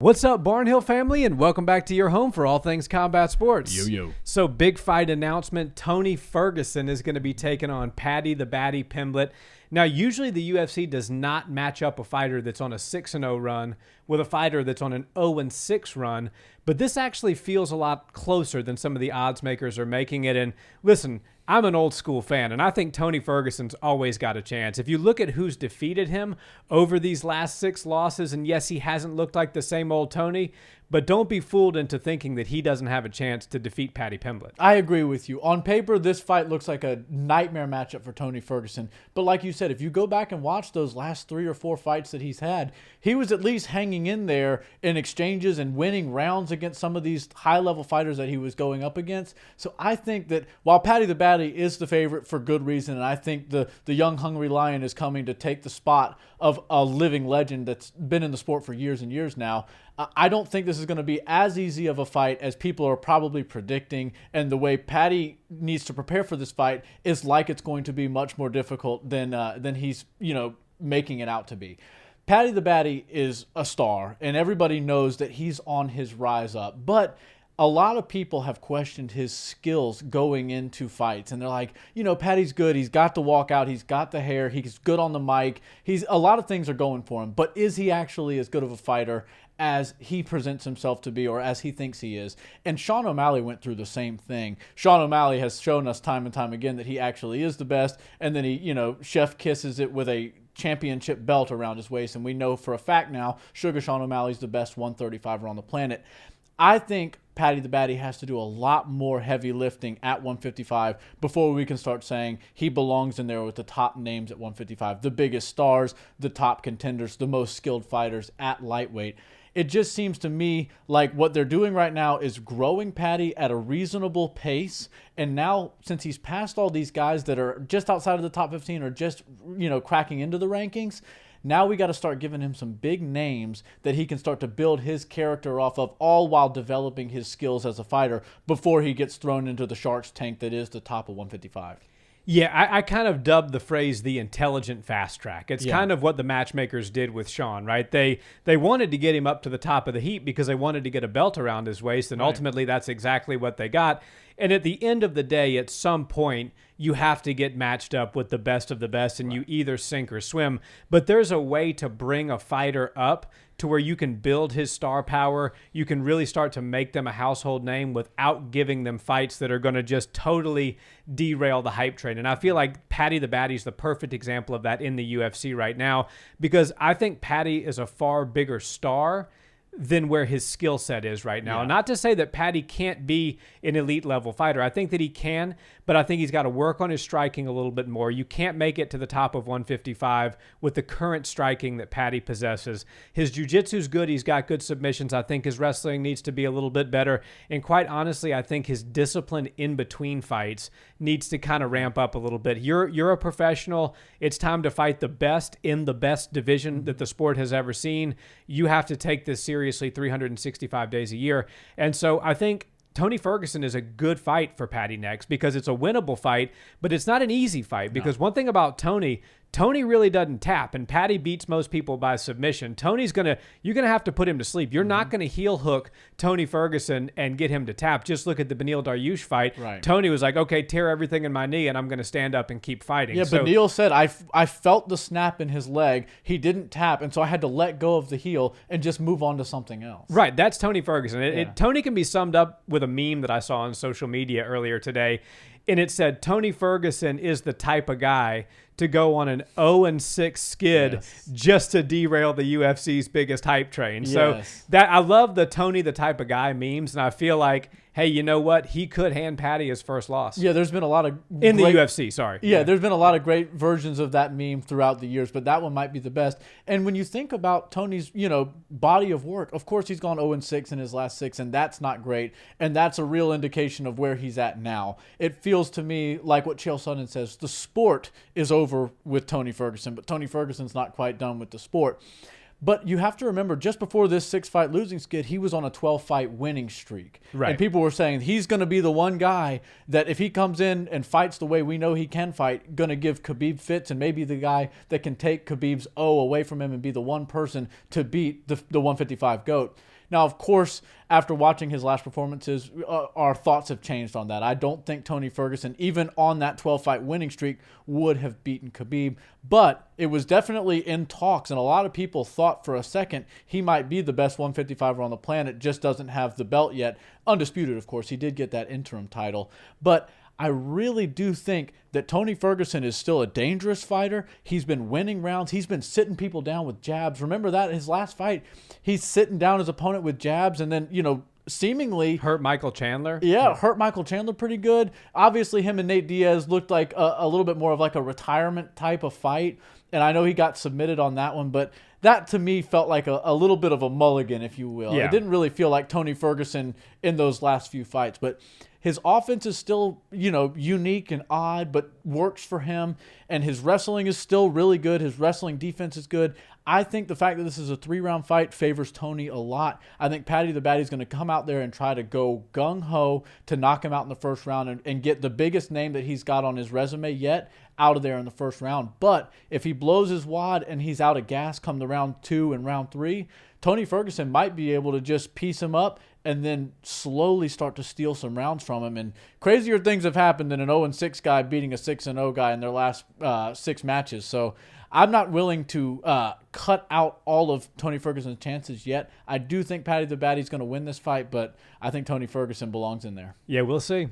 What's up, Barnhill family, and welcome back to your home for all things combat sports. Yo. So, big fight announcement. Tony Ferguson is going to be taking on Paddy the Baddy Pimblett. Now, usually the UFC does not match up a fighter that's on a 6-0 run with a fighter that's on an 0-6 run, but this actually feels a lot closer than some of the odds makers are making it. And listen, I'm an old school fan, and I think Tony Ferguson's always got a chance. If you look at who's defeated him over these last 6 losses, and yes, he hasn't looked like the same old Tony, but don't be fooled into thinking that he doesn't have a chance to defeat Paddy Pimblett. I agree with you. On paper, this fight looks like a nightmare matchup for Tony Ferguson. But like you said, if you go back and watch those last 3 or 4 fights that he's had, he was at least hanging in there in exchanges and winning rounds against some of these high-level fighters that he was going up against. So I think that while Paddy the Baddy is the favorite for good reason, and I think the young hungry lion is coming to take the spot of a living legend that's been in the sport for years and years now, I don't think this is going to be as easy of a fight as people are probably predicting, and the way Paddy needs to prepare for this fight is like it's going to be much more difficult than he's making it out to be. Paddy the Baddy is a star, and everybody knows that he's on his rise up, but a lot of people have questioned his skills going into fights, and they're like, Paddy's good. He's got the walkout. He's got the hair. He's good on the mic. A lot of things are going for him, but is he actually as good of a fighter as he presents himself to be, or as he thinks he is? And Sean O'Malley went through the same thing. Sean O'Malley has shown us time and time again that he actually is the best, and then he, chef kisses it with a championship belt around his waist, and we know for a fact now Sugar Sean O'Malley's the best 135er on the planet. I think Paddy the Baddy has to do a lot more heavy lifting at 155 before we can start saying he belongs in there with the top names at 155, the biggest stars, the top contenders, the most skilled fighters at lightweight. It just seems to me like what they're doing right now is growing Paddy at a reasonable pace. And now, since he's passed all these guys that are just outside of the top 15 or just, cracking into the rankings, now we got to start giving him some big names that he can start to build his character off of, all while developing his skills as a fighter before he gets thrown into the shark's tank that is the top of 155. Yeah, I kind of dubbed the phrase the intelligent fast track. It's kind of what the matchmakers did with Sean, right? They wanted to get him up to the top of the heap because they wanted to get a belt around his waist, and ultimately that's exactly what they got. And at the end of the day, at some point, you have to get matched up with the best of the best, and you either sink or swim. But there's a way to bring a fighter up to where you can build his star power. You can really start to make them a household name without giving them fights that are going to just totally derail the hype train. And I feel like Paddy the Baddy is the perfect example of that in the UFC right now, because I think Paddy is a far bigger star than where his skill set is right now. Yeah. Not to say that Paddy can't be an elite level fighter. I think that he can, but I think he's got to work on his striking a little bit more. You can't make it to the top of 155 with the current striking that Paddy possesses. His jiu-jitsu's good. He's got good submissions. I think his wrestling needs to be a little bit better. And quite honestly, I think his discipline in between fights needs to kind of ramp up a little bit. You're a professional. It's time to fight the best in the best division that the sport has ever seen. You have to take this seriously 365 days a year. And so I think Tony Ferguson is a good fight for Paddy next, because it's a winnable fight, but it's not an easy fight. Because one thing about Tony really doesn't tap, and Paddy beats most people by submission. You're going to have to put him to sleep. You're not going to heel hook Tony Ferguson and get him to tap. Just look at the Beneil Dariush fight. Right. Tony was like, okay, tear everything in my knee, and I'm going to stand up and keep fighting. Yeah, so, Beneil said, I felt the snap in his leg. He didn't tap, and so I had to let go of the heel and just move on to something else. Right, that's Tony Ferguson. Tony can be summed up with a meme that I saw on social media earlier today, and it said, Tony Ferguson is the type of guy to go on an 0-6 skid just to derail the UFC's biggest hype train. So that I love the Tony the type of guy memes, and I feel like, hey, you know what? He could hand Paddy his first loss. Yeah, there's been a lot of in the UFC, sorry. Yeah, there's been a lot of great versions of that meme throughout the years, but that one might be the best. And when you think about Tony's, body of work, of course he's gone 0-6 in his last 6, and that's not great. And that's a real indication of where he's at now. It feels to me like what Chael Sonnen says, the sport is over with Tony Ferguson, but Tony Ferguson's not quite done with the sport. But you have to remember, just before this 6-fight losing skid, he was on a 12-fight winning streak. Right. And people were saying he's going to be the one guy that if he comes in and fights the way we know he can fight, going to give Khabib fits, and maybe the guy that can take Khabib's O away from him and be the one person to beat the 155 GOAT. Now, of course, after watching his last performances, our thoughts have changed on that. I don't think Tony Ferguson, even on that 12-fight winning streak, would have beaten Khabib. But it was definitely in talks, and a lot of people thought for a second he might be the best 155er on the planet, just doesn't have the belt yet. Undisputed, of course. He did get that interim title. But I really do think that Tony Ferguson is still a dangerous fighter. He's been winning rounds. He's been sitting people down with jabs. Remember that his last fight, he's sitting down his opponent with jabs and then, seemingly hurt Michael Chandler. Yeah, hurt Michael Chandler pretty good. Obviously, him and Nate Diaz looked like a little bit more of like a retirement type of fight. And I know he got submitted on that one, but that to me felt like a little bit of a mulligan, if you will. Yeah. It didn't really feel like Tony Ferguson in those last few fights. But his offense is still, unique and odd, but works for him. And his wrestling is still really good. His wrestling defense is good. I think the fact that this is a 3-round fight favors Tony a lot. I think Paddy the Baddy is going to come out there and try to go gung-ho to knock him out in the first round and get the biggest name that he's got on his resume yet out of there in the first round. But if he blows his wad and he's out of gas come the round 2 and round 3, Tony Ferguson might be able to just piece him up and then slowly start to steal some rounds from him. And crazier things have happened than an 0-6 guy beating a 6-0 guy in their last 6 matches. So I'm not willing to cut out all of Tony Ferguson's chances yet. I do think Paddy the Baddy is going to win this fight, but I think Tony Ferguson belongs in there. Yeah, we'll see.